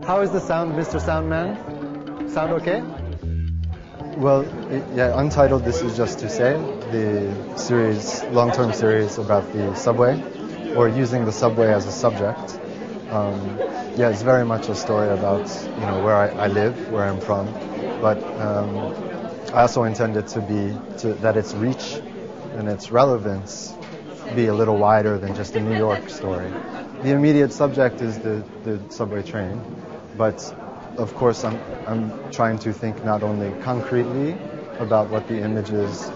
How is the sound, Mr. Soundman? Sound okay? Well, yeah, Untitled, this is just to say, the series, long-term series about the subway, or using the subway as a subject. Yeah, it's very much a story about, where I live, where I'm from, but I also intend it to be, that its reach and its relevance be a little wider than just a New York story. The immediate subject is the subway train, but of course I'm trying to think not only concretely about what the images,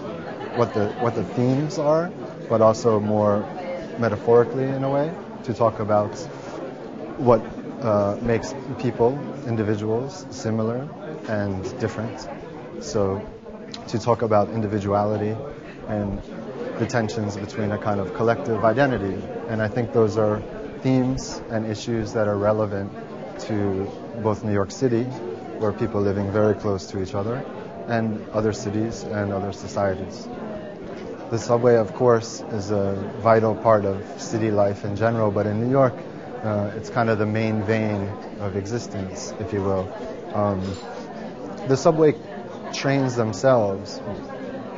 what the themes are, but also more metaphorically in a way, to talk about what makes people, individuals, similar and different. So to talk about individuality and the tensions between a kind of collective identity. And I think those are themes and issues that are relevant to both New York City, where people are living very close to each other, and other cities and other societies. The subway, of course, is a vital part of city life in general, but in New York, it's kind of the main vein of existence, if you will. The subway trains themselves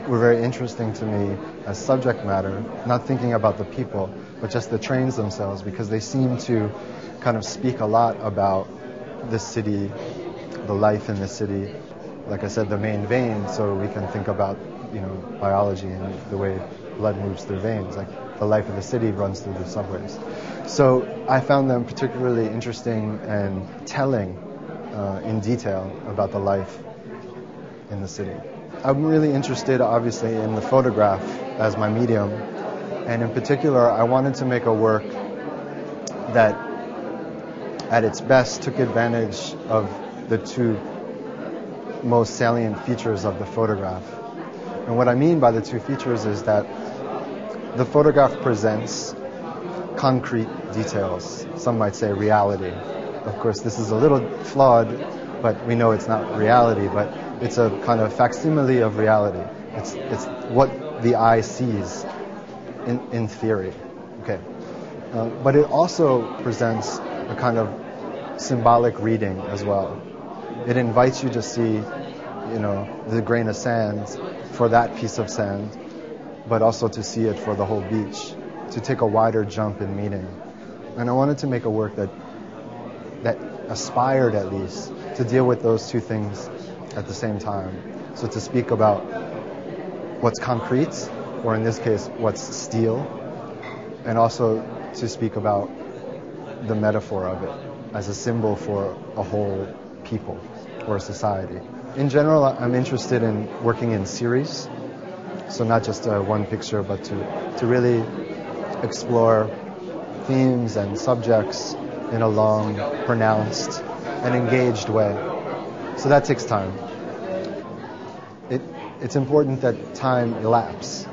were very interesting to me as subject matter, not thinking about the people, but just the trains themselves, because they seem to kind of speak a lot about the city, the life in the city. Like I said, the main vein, so we can think about, biology and the way blood moves through veins. Like the life of the city runs through the subways. So I found them particularly interesting and telling in detail about the life in the city. I'm really interested, obviously, in the photograph as my medium, and in particular, I wanted to make a work that, at its best, took advantage of the two most salient features of the photograph. And what I mean by the two features is that the photograph presents concrete details, some might say reality. Of course, this is a little flawed, but we know it's not reality, but it's a kind of facsimile of reality. It's what the eye sees in theory. Okay. But it also presents a kind of symbolic reading as well. It invites you to see, the grain of sand for that piece of sand, but also to see it for the whole beach, to take a wider jump in meaning. And I wanted to make a work that aspired, at least, to deal with those two things at the same time. So to speak about what's concrete, or in this case, what's steel, and also to speak about the metaphor of it as a symbol for a whole people or a society. In general, I'm interested in working in series, so not just one picture, but to really explore themes and subjects in a long, pronounced, and engaged way. So that takes time. It's important that time elapse,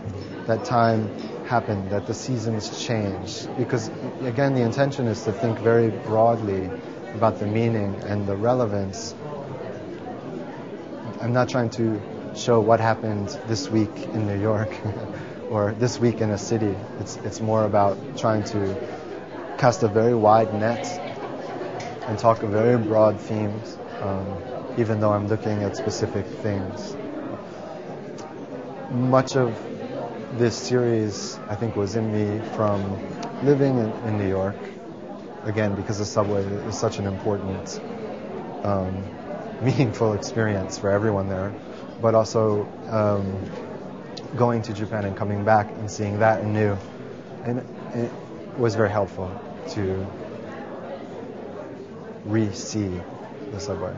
that time happen, that the seasons change, because again, the intention is to think very broadly about the meaning and the relevance. I'm not trying to show what happened this week in New York or this week in a city. It's more about trying to cast a very wide net and talk of very broad themes, even though I'm looking at specific things. Much of this series, I think, was in me from living in New York, again, because the subway is such an important, meaningful experience for everyone there, but also going to Japan and coming back and seeing that anew. And it was very helpful to re-see the subway.